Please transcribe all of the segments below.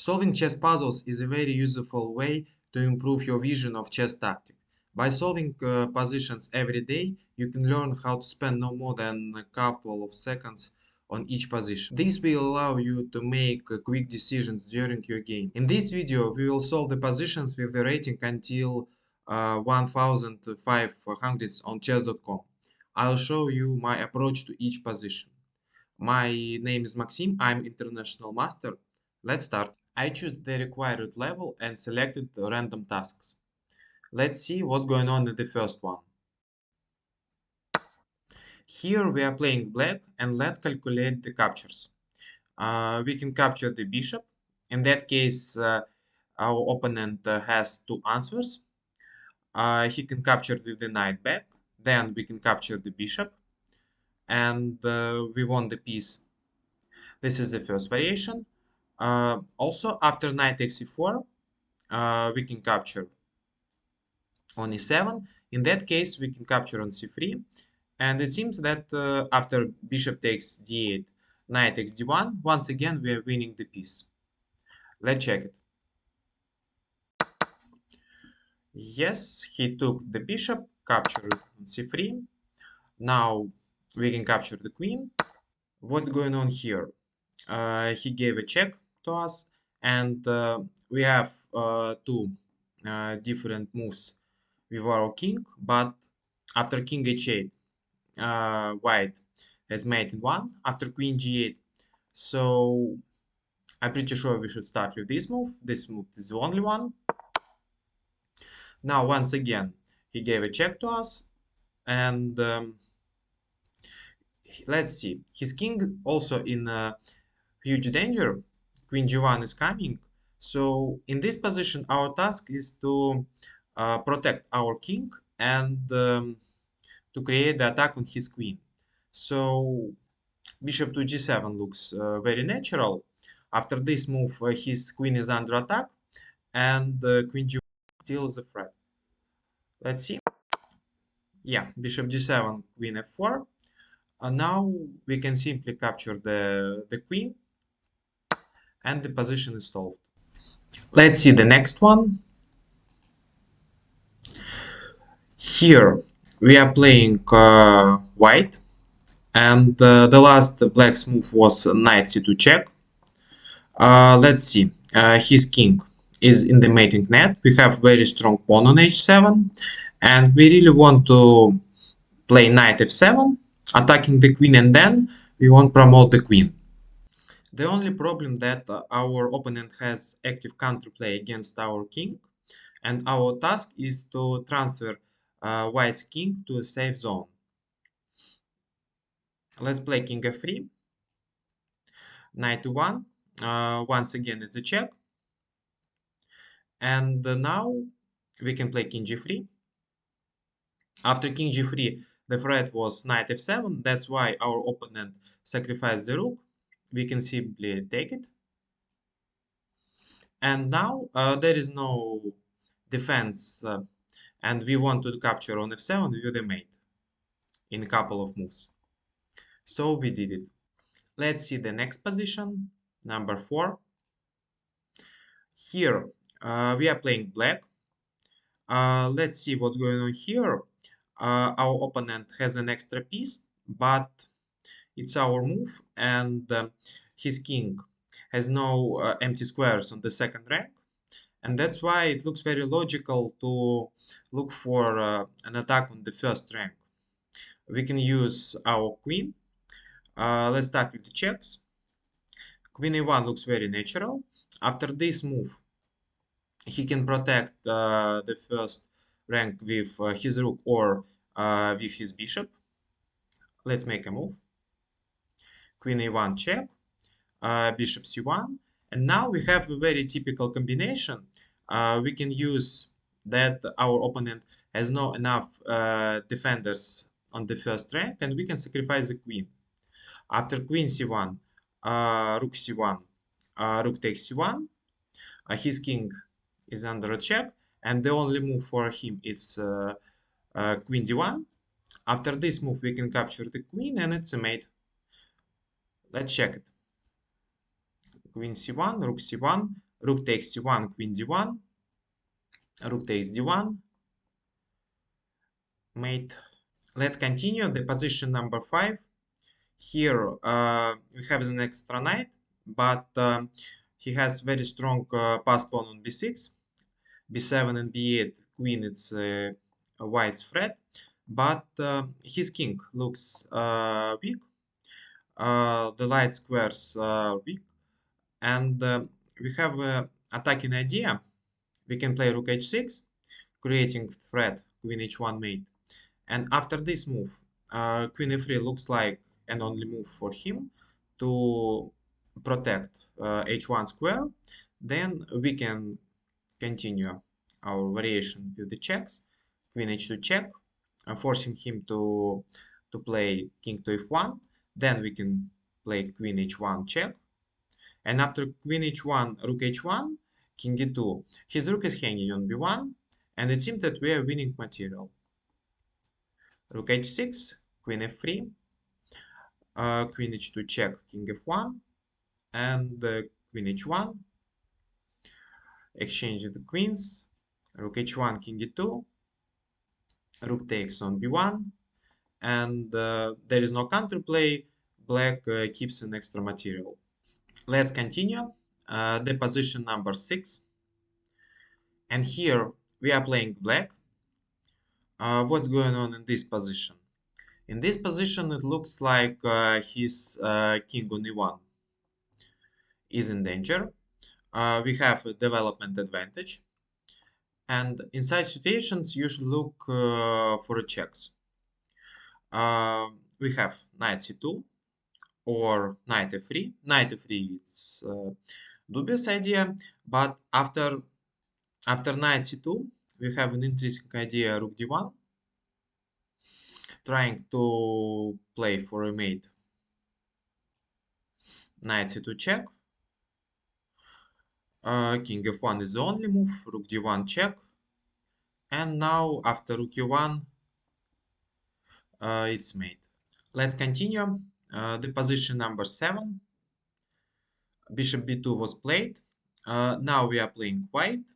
Solving chess puzzles is a very useful way to improve your vision of chess tactic. By solving positions every day, you can learn how to spend no more than a couple of seconds on each position. This will allow you to make quick decisions during your game. In this video, we will solve the positions with the rating until 1500 on chess.com. I'll show you my approach to each position. My name is Maxim, I'm international master. Let's start. I choose the required level and selected random tasks. Let's see what's going on in the first one. Here we are playing black and let's calculate the captures. We can capture the bishop. In that case, our opponent has two answers. He can capture with the knight back. Then we can capture the bishop. And we won the piece. This is the first variation. Also, after knight takes e4, we can capture on e7. In that case, we can capture on c3. And it seems that after bishop takes d8, knight takes d1, once again we are winning the piece. Let's check it. Yes, he took the bishop, captured on c3. Now we can capture the queen. What's going on here? He gave a check to us, and we have two different moves with our king, but after king h8, white has mate in one, after queen g8. So I'm pretty sure we should start with this move. This move is the only one. Now, once again, he gave a check to us, and let's see. His king also in huge danger. Queen g1 is coming. So in this position, our task is to protect our king and to create the attack on his queen. So bishop to g7 looks very natural. After this move, his queen is under attack, and queen g1 still is a threat. Let's see. Yeah, bishop g7, queen f4. Now we can simply capture the queen, and the position is solved. Let's see the next one. Here we are playing white, and the last black's move was knight c2 check. Let's see. His king is in the mating net. We have very strong pawn on h7, and we really want to play knight f7, attacking the queen, and then we want to promote the queen. The only problem that our opponent has active counterplay against our king, and our task is to transfer white's king to a safe zone. Let's play king f3, knight to 1. Once again, it's a check. And now we can play king g3. After king g3, the threat was knight f7. That's why our opponent sacrificed the rook. We can simply take it. And now there is no defense, and we want to capture on f7 with the mate in a couple of moves. So we did it. Let's see the next position, number 4. Here we are playing black. Let's see what's going on here. Our opponent has an extra piece, but it's our move, and his king has no empty squares on the second rank, and that's why it looks very logical to look for an attack on the first rank. We can use our queen. Let's start with the checks. Queen a1 looks very natural. After this move, he can protect the first rank with his rook or with his bishop. Let's make a move. Queen a1 check, bishop c1, and now we have a very typical combination. We can use that our opponent has no enough defenders on the first rank, and we can sacrifice the queen. After queen c1, rook c1, rook takes c1, his king is under a check, and the only move for him is queen d1. After this move, we can capture the queen, and it's a mate. Let's check it. Queen c1, rook c1, rook takes c1, queen d1, rook takes d1, mate. Let's continue the position number 5. Here we have an extra knight, but he has very strong pass pawn on b6, b7 and b8 queen. It's a white's threat, but his king looks weak. The light squares are weak, and we have an attacking idea. We can play rook h6, creating threat queen h1 mate. And after this move, queen e3 looks like an only move for him to protect h1 square. Then we can continue our variation with the checks. Queen h2 check, forcing him to play king to f1. Then we can play queen h1 check. And after queen h1, rook h1, king e2, his rook is hanging on b1, and it seems that we are winning material. Rook h6, queen f3, queen h2 check, king f1, and queen h1, exchanging the queens, rook h1, king e2, rook takes on b1, and there is no counterplay. Black keeps an extra material. Let's continue the position number 6, and here we are playing black. What's going on in this position? In this position, it looks like his king on e1 is in danger. We have a development advantage. And in such situations, you should look for checks. We have knight c2 or knight f3. Knight f3 is a dubious idea, but after knight c2, we have an interesting idea, rook d1, trying to play for a mate. Knight c2 check. King f1 is the only move, rook d1 check. And now after rook e1, it's mate. Let's continue the position number 7. Bishop b2 was played. Now we are playing white.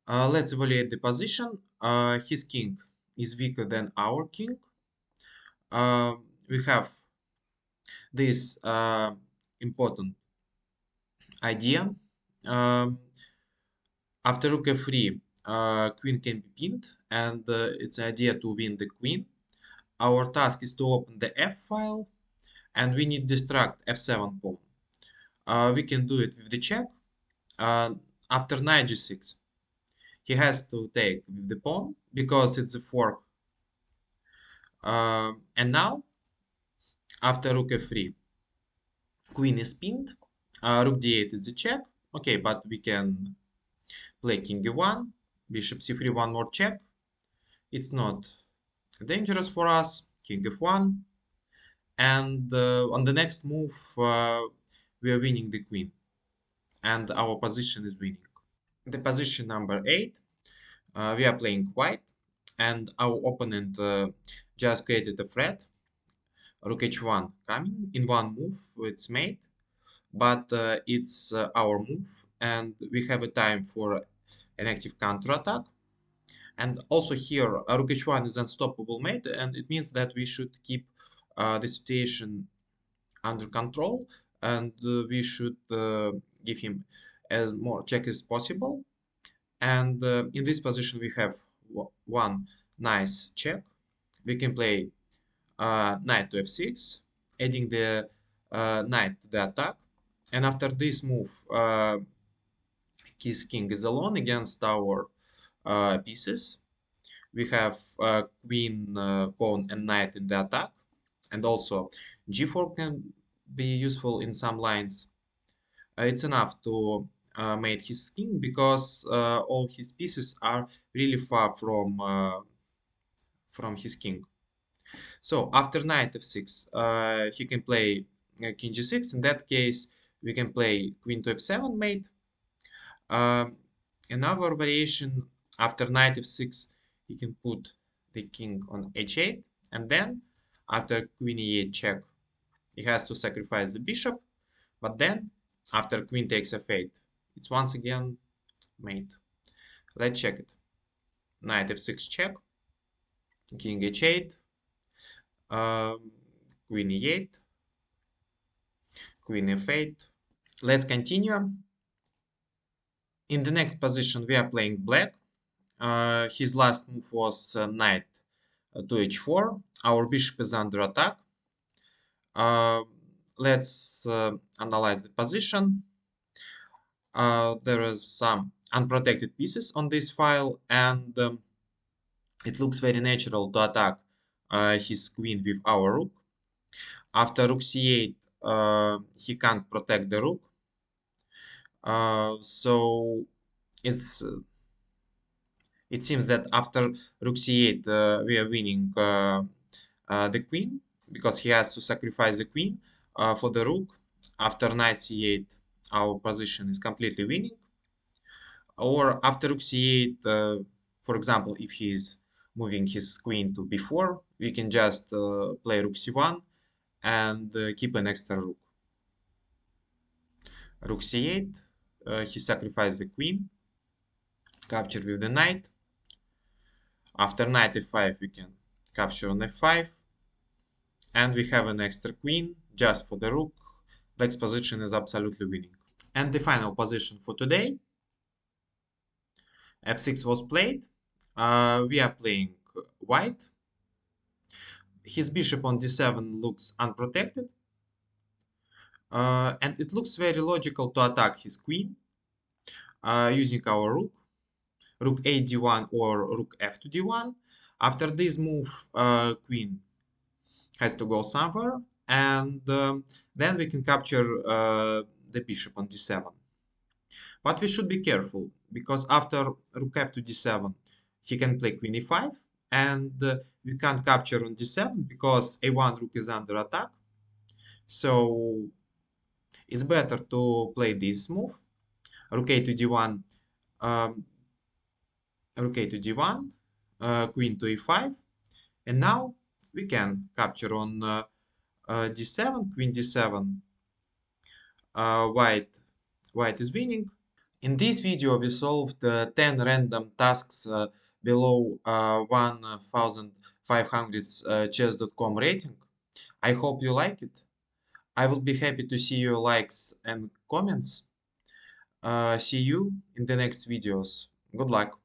Let's evaluate the position. His king is weaker than our king. We have this important idea. After rook f3, queen can be pinned, and it's an idea to win the queen. Our task is to open the f file, and we need distract f7 pawn. We can do it with the check. After knight g6, he has to take with the pawn because it's a fork. And now, after rook f3, queen is pinned. Rook d8 is a check. Okay, but we can play king e1, bishop c3, one more check. It's not dangerous for us. King f1. And on the next move, we are winning the queen. And our position is winning. The position number 8, we are playing white. And our opponent just created a threat. Rook h1 coming in one move. It's mate. But it's our move. And we have a time for an active counterattack. And also here, rook h1 is unstoppable mate, and it means that we should keep the situation under control, and we should give him as more check as possible. And in this position, we have one nice check. We can play knight to f6, adding the knight to the attack. And after this move, his king is alone against our pieces. We have queen, pawn, and knight in the attack. And also g4 can be useful in some lines. It's enough to mate his king because all his pieces are really far from his king. So after knight f6, he can play king g6. In that case, we can play queen to f7 mate. Another variation, after knight f6, he can put the king on h8, and then after queen e8 check, he has to sacrifice the bishop, but then after queen takes f8. It's once again mate. Let's check it. Knight f6 check, king h8, queen e8, queen f8. Let's continue. In the next position, we are playing black. His last move was knight to h4. Our bishop is under attack. Let's analyze the position. There is some unprotected pieces on this file, and it looks very natural to attack his queen with our rook. After rook c8, he can't protect the rook. So it's it seems that after rook c8, we are winning the queen because he has to sacrifice the queen for the rook. After knight c8, our position is completely winning. Or after rook c8, for example, if he is moving his queen to b4, we can just play rook c1 and keep an extra rook. Rook c8, he sacrificed the queen, capture with the knight. After knight f5, we can capture on f5, and we have an extra queen just for the rook. Black's position is absolutely winning. And the final position for today, f6 was played. We are playing white. His bishop on d7 looks unprotected, and it looks very logical to attack his queen using our rook, rook a d1 or rook f to d1. After this move, queen has to go somewhere, and then we can capture the bishop on d7. But we should be careful, because after rook f to d7, he can play queen e5, and we can't capture on d7 because a1 rook is under attack. So it's better to play this move, rook a to d1, um, rook a to d1, queen to e5, and now we can capture on d7, queen d7. White is winning. In this video, we solved 10 random tasks below 1500 chess.com rating. I hope you like it. I will be happy to see your likes and comments. See you in the next videos. Good luck.